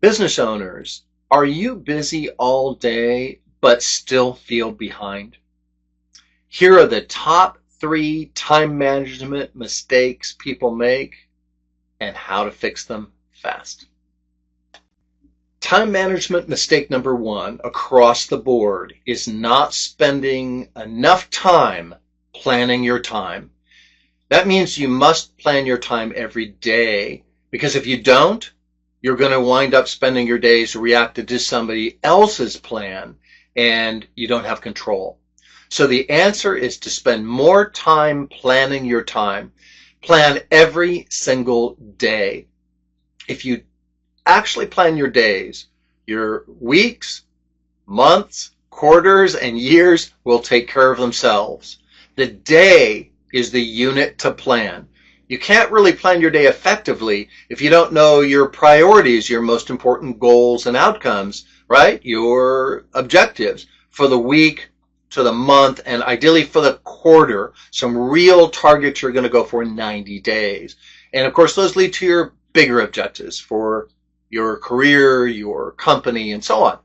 Business owners, are you busy all day but still feel behind? Here are the top 3 time management mistakes people make and how to fix them fast. Time management mistake number 1 across the board is not spending enough time planning your time. That means you must plan your time every day, because if you don't, you're going to wind up spending your days reacting to somebody else's plan and you don't have control. So the answer is to spend more time planning your time. Plan every single day. If you actually plan your days, your weeks, months, quarters, and years will take care of themselves. The day is the unit to plan. You can't really plan your day effectively if you don't know your priorities, your most important goals and outcomes, right? Your objectives for the week, to the month, and ideally for the quarter. Some real targets you're going to go for in 90 days. And of course, those lead to your bigger objectives for your career, your company, and so on.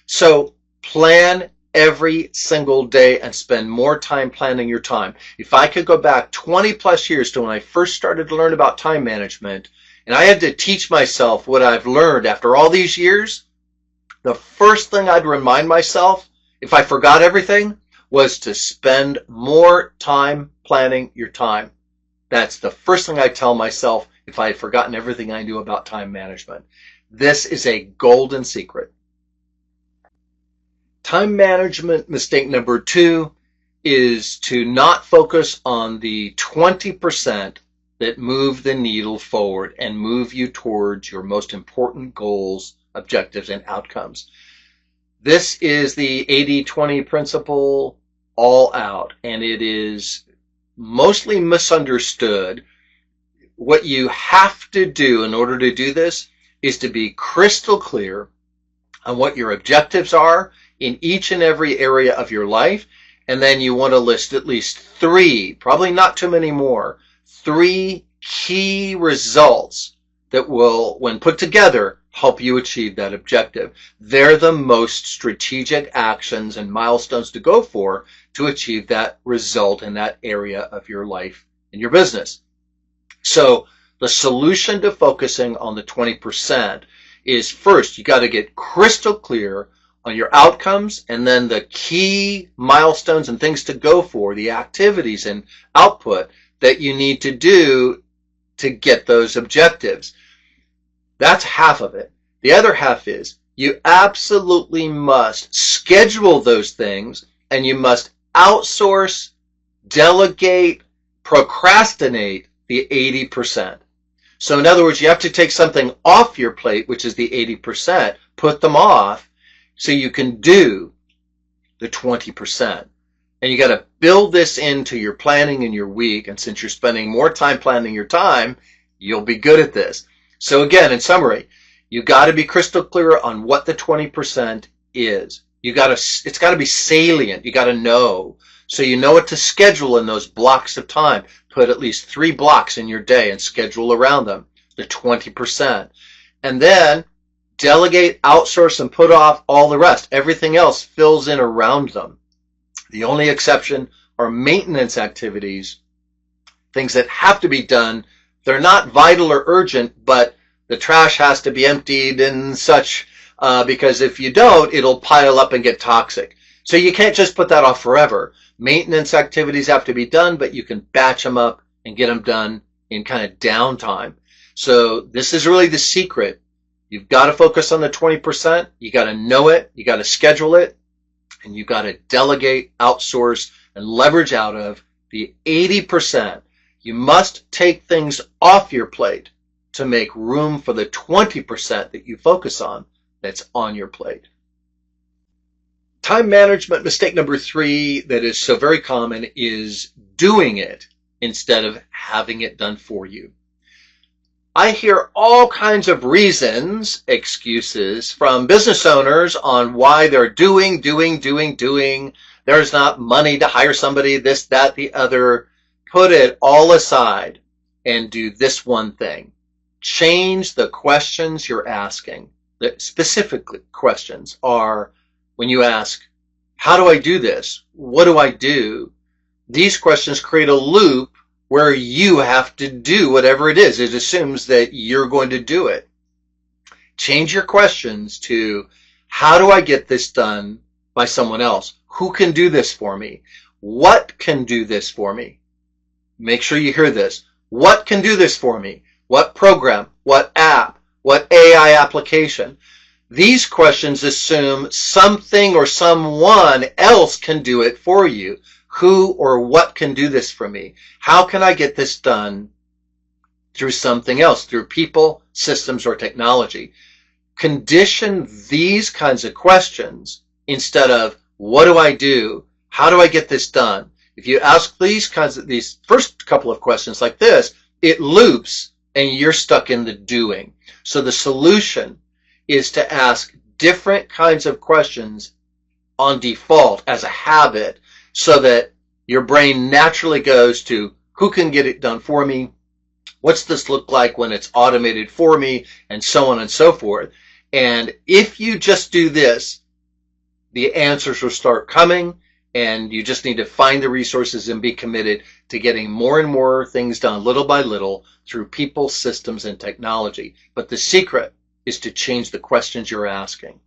So plan every single day and spend more time planning your time. If I could go back 20 plus years to when I first started to learn about time management, and I had to teach myself what I've learned after all these years, the first thing I'd remind myself, if I forgot everything, was to spend more time planning your time. That's the first thing I'd tell myself if I had forgotten everything I knew about time management. This is a golden secret. Time management mistake number 2 is to not focus on the 20% that move the needle forward and move you towards your most important goals, objectives, and outcomes. This is the 80-20 principle all out, and it is mostly misunderstood. What you have to do in order to do this is to be crystal clear on what your objectives are in each and every area of your life, and then you want to list at least 3, probably not too many more, 3 key results that will, when put together, help you achieve that objective. They're the most strategic actions and milestones to go for to achieve that result in that area of your life and your business. So the solution to focusing on the 20% is, first, you got to get crystal clear on your outcomes, and then the key milestones and things to go for, the activities and output that you need to do to get those objectives. That's half of it. The other half is you absolutely must schedule those things, and you must outsource, delegate, procrastinate the 80%. So in other words, you have to take something off your plate, which is the 80%, put them off, so you can do the 20%. And you got to build this into your planning in your week. And since you're spending more time planning your time, you'll be good at this. So again, in summary, you got to be crystal clear on what the 20% is. It's got to be salient. You got to know. So you know what to schedule in those blocks of time. Put at least 3 blocks in your day and schedule around them, the 20%. And then delegate, outsource, and put off all the rest. Everything else fills in around them. The only exception are maintenance activities, things that have to be done. They're not vital or urgent, but the trash has to be emptied and such, because if you don't, it'll pile up and get toxic. So you can't just put that off forever. Maintenance activities have to be done, but you can batch them up and get them done in kind of downtime. So this is really the secret. You've got to focus on the 20%. You got to know it. You got to schedule it. And you got to delegate, outsource, and leverage out of the 80%. You must take things off your plate to make room for the 20% that you focus on that's on your plate. Time management mistake number 3 that is so very common is doing it instead of having it done for you. I hear all kinds of reasons, excuses from business owners on why they're doing. There's not money to hire somebody, this, that, the other. Put it all aside and do this one thing. Change the questions you're asking. The specific questions are when you ask, how do I do this? What do I do? These questions create a loop where you have to do whatever it is. It assumes that you're going to do it. Change your questions to, how do I get this done by someone else? Who can do this for me? What can do this for me? Make sure you hear this. What can do this for me? What program? What app? What AI application? These questions assume something or someone else can do it for you. Who or what can do this for me? How can I get this done through something else, through people, systems, or technology? Condition these kinds of questions instead of, what do I do? How do I get this done? If you ask these first couple of questions like this, it loops and you're stuck in the doing. So the solution is to ask different kinds of questions on default as a habit so that your brain naturally goes to, who can get it done for me? What's this look like when it's automated for me? And so on and so forth. And if you just do this, the answers will start coming, and you just need to find the resources and be committed to getting more and more things done little by little through people, systems, and technology. But the secret is to change the questions you're asking.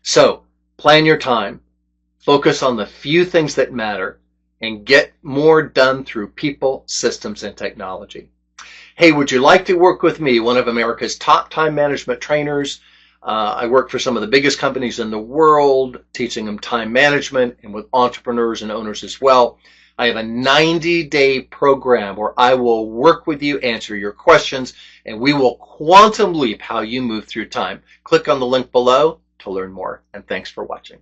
So plan your time, focus on the few things that matter, and get more done through people, systems, and technology. Hey, would you like to work with me, one of America's top time management trainers? I work for some of the biggest companies in the world, teaching them time management, and with entrepreneurs and owners as well. I have a 90-day program where I will work with you, answer your questions, and we will quantum leap how you move through time. Click on the link below to learn more, and thanks for watching.